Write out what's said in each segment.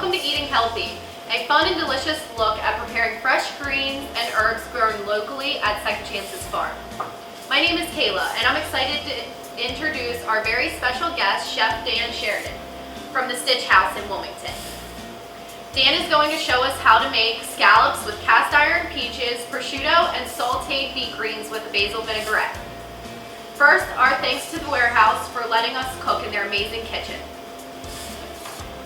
welcome to Eating Healthy, a fun and delicious look at preparing fresh greens and herbs grown locally at Second Chances Farm. My name is Kayla, and I'm excited to introduce our very special guest, Chef Dan Sheridan from the Stitch House in Wilmington. Dan is going to show us how to make scallops with cast iron peaches, prosciutto, and sauteed beet greens with a basil vinaigrette. First, our thanks to the warehouse for letting us cook in their amazing kitchen.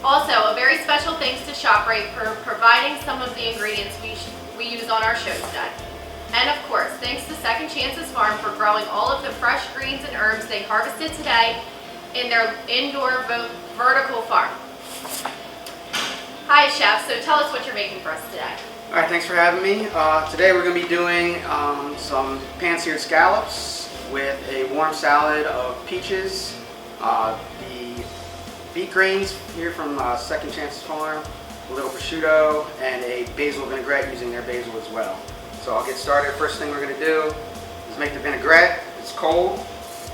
Also, a very special thanks to ShopRite for providing some of the ingredients we use on our show today. And of course, thanks to Second Chances Farm for growing all of the fresh greens and herbs they harvested today in their indoor vertical farm. Hi Chef, so tell us what you're making for us today. All right, thanks for having me. Today we're going to be doing some Pan Seared Scallops with a warm salad of peaches, the beet greens here from Second Chances Farm, a little prosciutto, and a basil vinaigrette using their basil as well. So I'll get started. First thing we're going to do is make the vinaigrette. It's cold,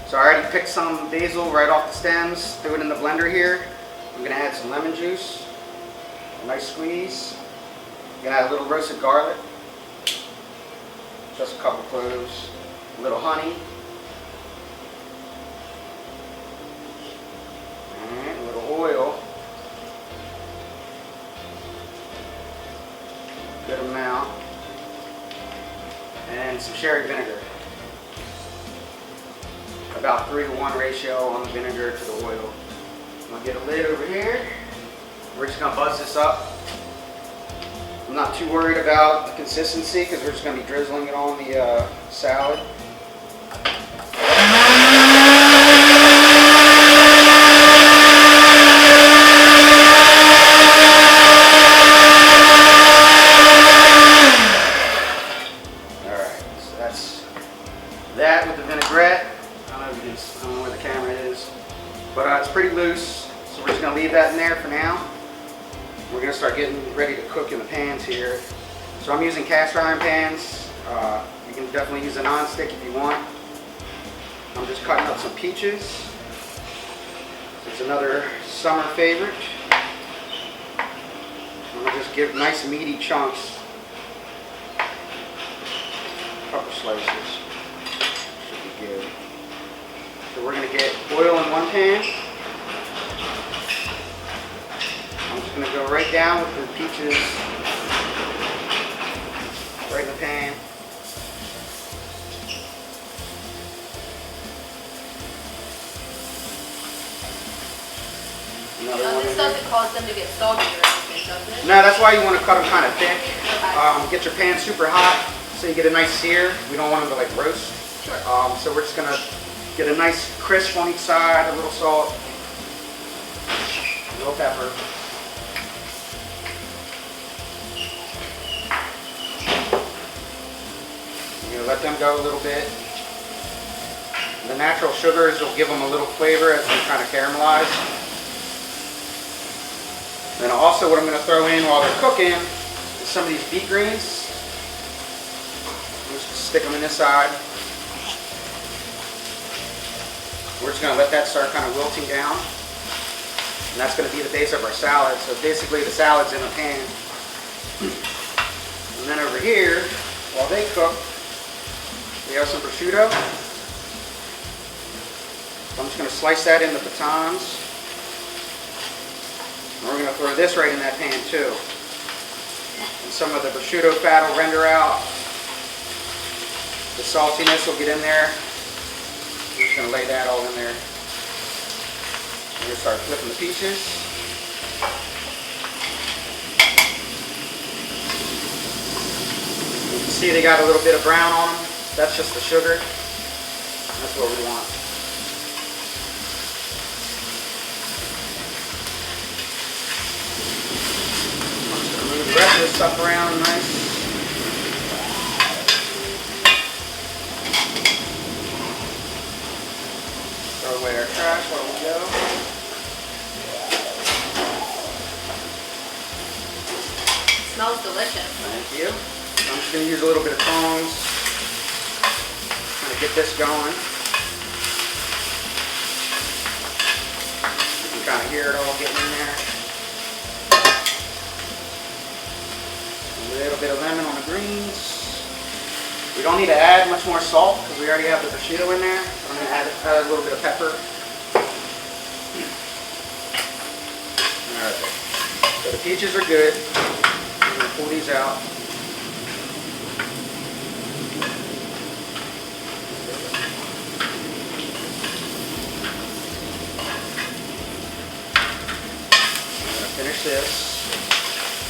so I already picked some basil right off the stems, threw it in the blender here. I'm going to add some lemon juice, a nice squeeze. I'm going to add a little roasted garlic, just a couple cloves, a little honey, and a little oil, good amount, and some sherry vinegar. About 3-to-1 ratio on the vinegar to the oil. I'm going to get a lid over here. We're just going to buzz this up. I'm not too worried about the consistency because we're just going to be drizzling it on the salad. That with the vinaigrette. I don't know where the camera is, but it's pretty loose, so we're just going to leave that in there for now. We're going to start getting ready to cook in the pans here. So I'm using cast iron pans. You can definitely use a non-stick if you want. I'm just cutting up some peaches. It's another summer favorite. I'm going to just give nice meaty chunks. A couple slices. Good. So we're going to get oil in one pan. I'm just going to go right down with the peaches right in the pan. Now, this doesn't cause them to get soggy or anything, does it? No, that's why you want to cut them kind of thick. Okay. Get your pan super hot so you get a nice sear. We don't want them to like roast. Sure. So we're just going to get a nice crisp on each side, a little salt, a little pepper. You're going to let them go a little bit. The natural sugars will give them a little flavor as they kind of caramelize. Then also what I'm going to throw in while they're cooking is some of these beet greens. I'm just going to stick them in this side. We're just going to let that start kind of wilting down. And that's going to be the base of our salad. So basically the salad's in a pan. And then over here, while they cook, we have some prosciutto. So I'm just going to slice that into batons. And we're going to throw this right in that pan too. And some of the prosciutto fat will render out. The saltiness will get in there. I'm just going to lay that all in there. I'm going to start flipping the peaches. You can see they got a little bit of brown on them. That's just the sugar. That's what we want. I'm just going to move the rest of this stuff around nice. Throw away our trash while we go. Smells delicious. Thank you. I'm just going to use a little bit of tongs. Kind of get this going. You can kind of hear it all getting in there. don't need to add much more salt because we already have the prosciutto in there. I'm going to add a little bit of pepper. Alright, so the peaches are good. I'm going to pull these out. Finish this.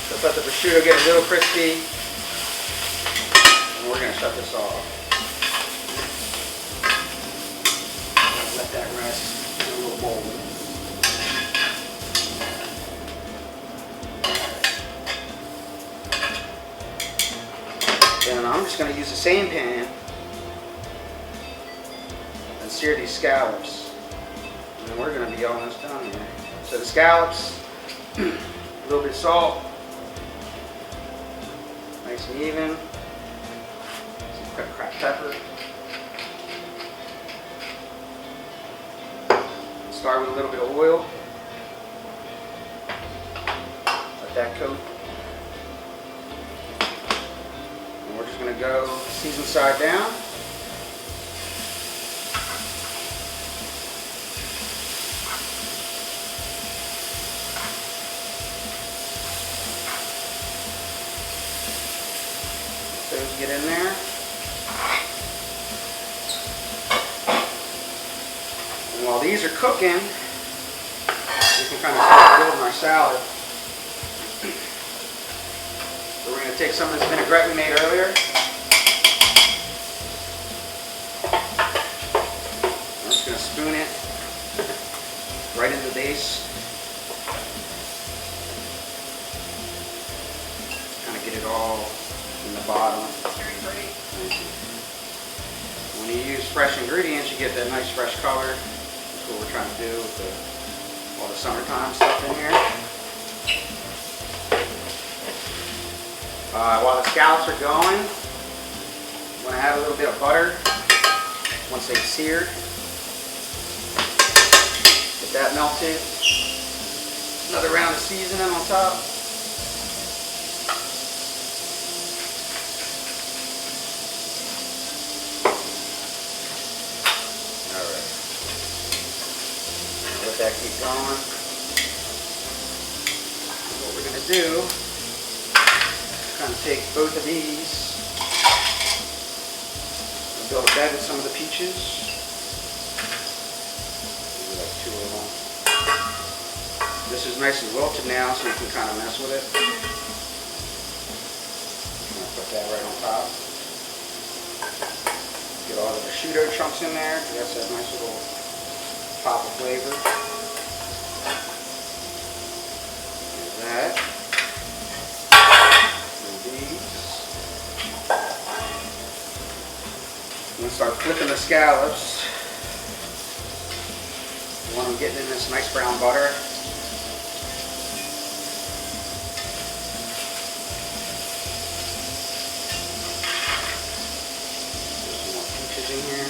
Just let the prosciutto get a little crispy. And we're going to shut this off. Let that rest in a little bowl. Then I'm just going to use the same pan and sear these scallops. And we're going to be almost done here. So the scallops, a little bit of salt, nice and even, some cracked pepper. Start with a little bit of oil, let that coat, and we're just going to go season side down. Those get in there. And while these are cooking, we can kind of start building our salad. So we're going to take some of this vinaigrette we made earlier. I'm just going to spoon it right in the base. Kind of get it all in the bottom. Very great. When you use fresh ingredients, you get that nice fresh color. That's what we're trying to do with all the summertime stuff in here. While the scallops are going, I'm going to add a little bit of butter once they've seared. Get that melted. Another round of seasoning on top. Let that keep going. What we're going to do is kind of take both of these and build a bed with some of the peaches. Maybe like 2 of them. This is nice and wilted now, so you can kind of mess with it. I'm going to put that right on top. Get all the prosciutto chunks in there. That's that nice little pop of flavor. There's that. And these. I'm going to start flipping the scallops. You want them getting in this nice brown butter. There's some more peaches in here.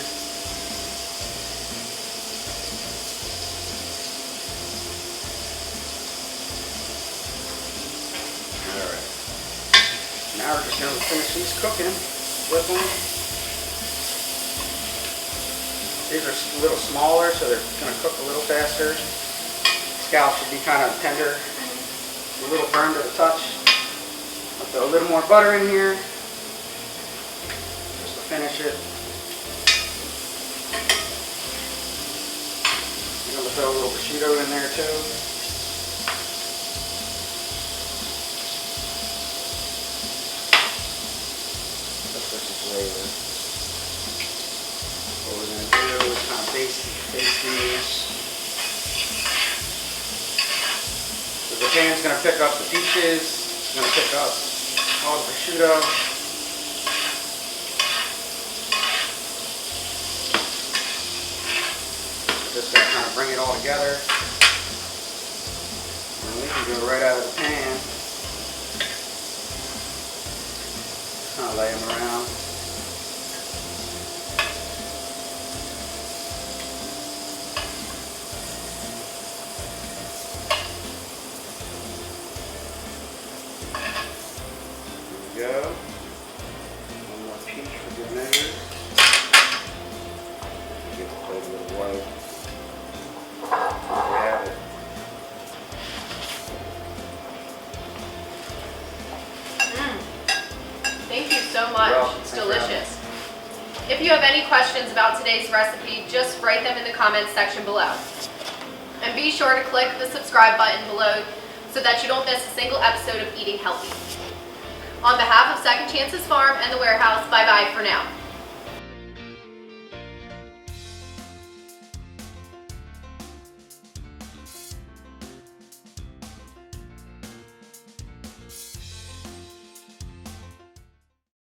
Now we're just going to finish these cooking, flip them. These are a little smaller, so they're going to cook a little faster. Scallops should be kind of tender, a little firm to the touch. I'll throw a little more butter in here, just to finish it. I'm going to throw a little prosciutto in there too. Flavor. What we're going to do is kind of baste these. So the pan's going to pick up the peaches, it's going to pick up all the prosciutto. Just going to kind of bring it all together. And we can go right out of the pan. Kind of lay them around. There we go. One more peach for good measure. so much. You're welcome. It's Thanks for having delicious. If you have any questions about today's recipe, just write them in the comments section below. And be sure to click the subscribe button below so that you don't miss a single episode of Eating Healthy. On behalf of Second Chances Farm and the Warehouse, bye-bye for now.